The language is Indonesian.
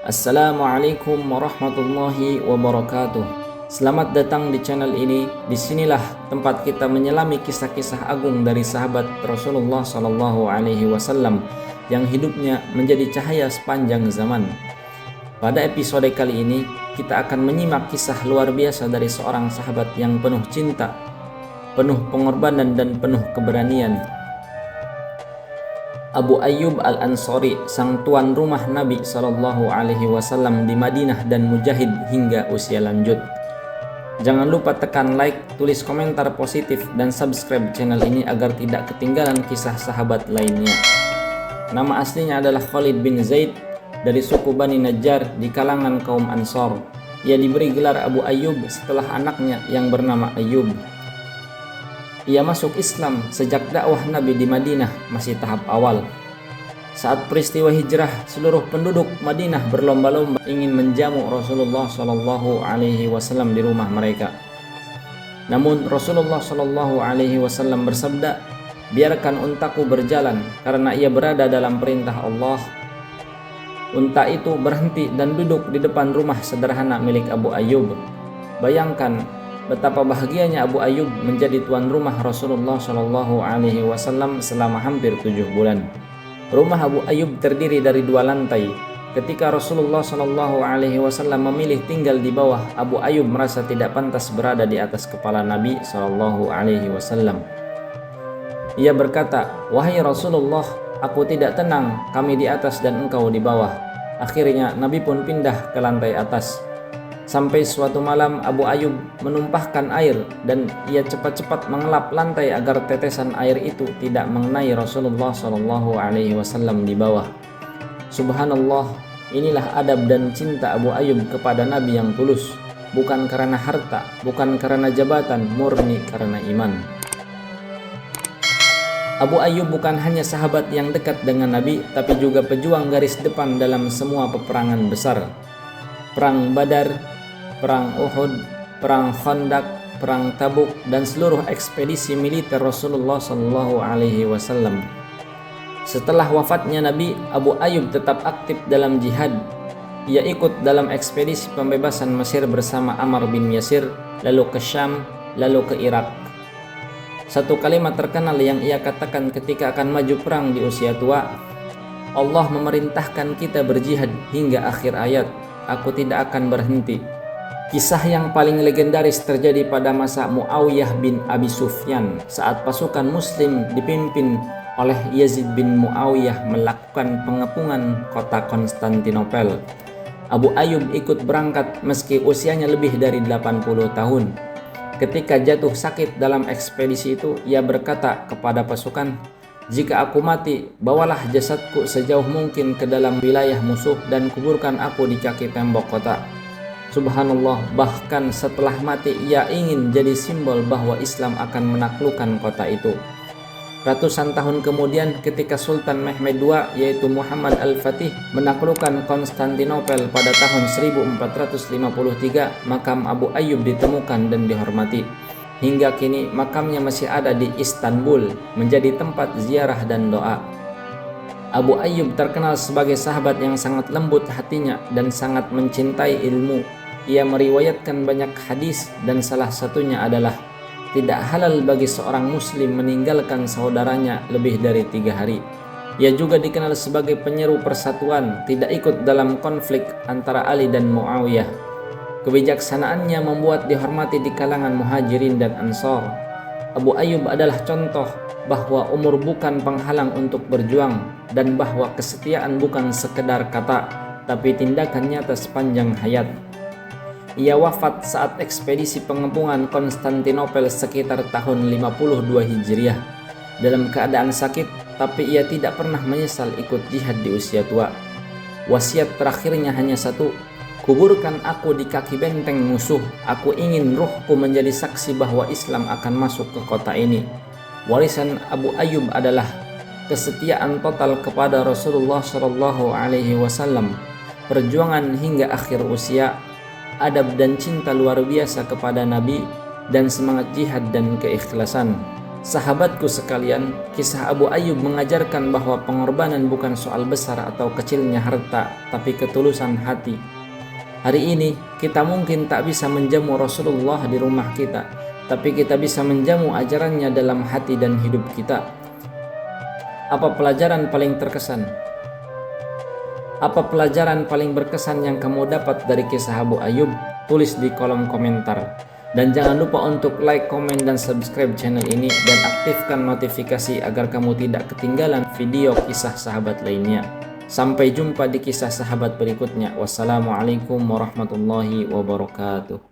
Assalamualaikum warahmatullahi wabarakatuh. Selamat datang di channel ini. Disinilah tempat kita menyelami kisah-kisah agung dari sahabat Rasulullah SAW yang hidupnya menjadi cahaya sepanjang zaman. Pada episode kali ini, kita akan menyimak kisah luar biasa dari seorang sahabat yang penuh cinta, penuh pengorbanan dan penuh keberanian. Abu Ayyub Al-Ansari, sang tuan rumah Nabi SAW di Madinah dan mujahid hingga usia lanjut. Jangan lupa tekan like, tulis komentar positif, dan subscribe channel ini agar tidak ketinggalan kisah sahabat lainnya. Nama aslinya adalah Khalid bin Zaid dari suku Bani Najjar di kalangan kaum Ansor. Ia diberi gelar Abu Ayyub setelah anaknya yang bernama Ayyub. Ia masuk Islam sejak dakwah Nabi di Madinah masih tahap awal. Saat peristiwa hijrah, seluruh penduduk Madinah berlomba-lomba ingin menjamu Rasulullah SAW di rumah mereka. Namun Rasulullah SAW bersabda, "Biarkan untaku berjalan, karena ia berada dalam perintah Allah." Unta itu berhenti dan duduk di depan rumah sederhana milik Abu Ayyub. Bayangkan betapa bahagianya Abu Ayyub menjadi tuan rumah Rasulullah SAW selama hampir 7 bulan. Rumah Abu Ayyub terdiri dari 2 lantai. Ketika Rasulullah SAW memilih tinggal di bawah, Abu Ayyub merasa tidak pantas berada di atas kepala Nabi SAW. Ia berkata, "Wahai Rasulullah, aku tidak tenang, kami di atas dan engkau di bawah." Akhirnya Nabi pun pindah ke lantai atas. Sampai suatu malam Abu Ayyub menumpahkan air dan ia cepat-cepat mengelap lantai agar tetesan air itu tidak mengenai Rasulullah SAW di bawah. Subhanallah, inilah adab dan cinta Abu Ayyub kepada Nabi yang tulus, bukan karena harta, bukan karena jabatan, murni karena iman. Abu Ayyub bukan hanya sahabat yang dekat dengan Nabi, tapi juga pejuang garis depan dalam semua peperangan besar. Perang Badar, Perang Uhud, Perang Khandaq, Perang Tabuk, dan seluruh ekspedisi militer Rasulullah SAW. Setelah wafatnya Nabi, Abu Ayyub tetap aktif dalam jihad. Ia ikut dalam ekspedisi pembebasan Mesir bersama Ammar bin Yasir, lalu ke Syam, lalu ke Irak. Satu kalimat terkenal yang ia katakan ketika akan maju perang di usia tua, "Allah memerintahkan kita berjihad hingga akhir ayat. Aku tidak akan berhenti." Kisah yang paling legendaris terjadi pada masa Muawiyah bin Abi Sufyan saat pasukan muslim dipimpin oleh Yazid bin Muawiyah melakukan pengepungan kota Konstantinopel. Abu Ayyub ikut berangkat meski usianya lebih dari 80 tahun. Ketika jatuh sakit dalam ekspedisi itu, ia berkata kepada pasukan, "Jika aku mati, bawalah jasadku sejauh mungkin ke dalam wilayah musuh dan kuburkan aku di kaki tembok kota." Subhanallah, bahkan setelah mati ia ingin jadi simbol bahwa Islam akan menaklukkan kota itu. Ratusan tahun kemudian, ketika Sultan Mehmed II yaitu Muhammad Al-Fatih menaklukkan Konstantinopel pada tahun 1453, makam Abu Ayyub ditemukan dan dihormati. Hingga kini makamnya masih ada di Istanbul, menjadi tempat ziarah dan doa. Abu Ayyub terkenal sebagai sahabat yang sangat lembut hatinya dan sangat mencintai ilmu. Ia meriwayatkan banyak hadis dan salah satunya adalah tidak halal bagi seorang muslim meninggalkan saudaranya lebih dari 3 hari. Ia juga dikenal sebagai penyeru persatuan, tidak ikut dalam konflik antara Ali dan Muawiyah. Kebijaksanaannya membuat dihormati di kalangan muhajirin dan ansor. Abu Ayyub adalah contoh bahwa umur bukan penghalang untuk berjuang dan bahwa kesetiaan bukan sekedar kata, tapi tindakan nyata sepanjang hayat. Ia wafat saat ekspedisi pengepungan Konstantinopel sekitar tahun 52 Hijriah. Dalam keadaan sakit, tapi ia tidak pernah menyesal ikut jihad di usia tua. Wasiat terakhirnya hanya satu, "Kuburkan aku di kaki benteng musuh. Aku ingin ruhku menjadi saksi bahwa Islam akan masuk ke kota ini." Warisan Abu Ayyub adalah kesetiaan total kepada Rasulullah SAW, perjuangan hingga akhir usia, adab dan cinta luar biasa kepada Nabi, dan semangat jihad dan keikhlasan. Sahabatku sekalian, kisah Abu Ayyub mengajarkan bahwa pengorbanan bukan soal besar atau kecilnya harta, tapi ketulusan hati. Hari ini kita mungkin tak bisa menjamu Rasulullah di rumah kita, tapi kita bisa menjamu ajarannya dalam hati dan hidup kita. Apa pelajaran paling terkesan? Apa pelajaran paling berkesan yang kamu dapat dari kisah Abu Ayyub? Tulis di kolom komentar. Dan jangan lupa untuk like, komen, dan subscribe channel ini, dan aktifkan notifikasi agar kamu tidak ketinggalan video kisah sahabat lainnya. Sampai jumpa di kisah sahabat berikutnya. Wassalamualaikum warahmatullahi wabarakatuh.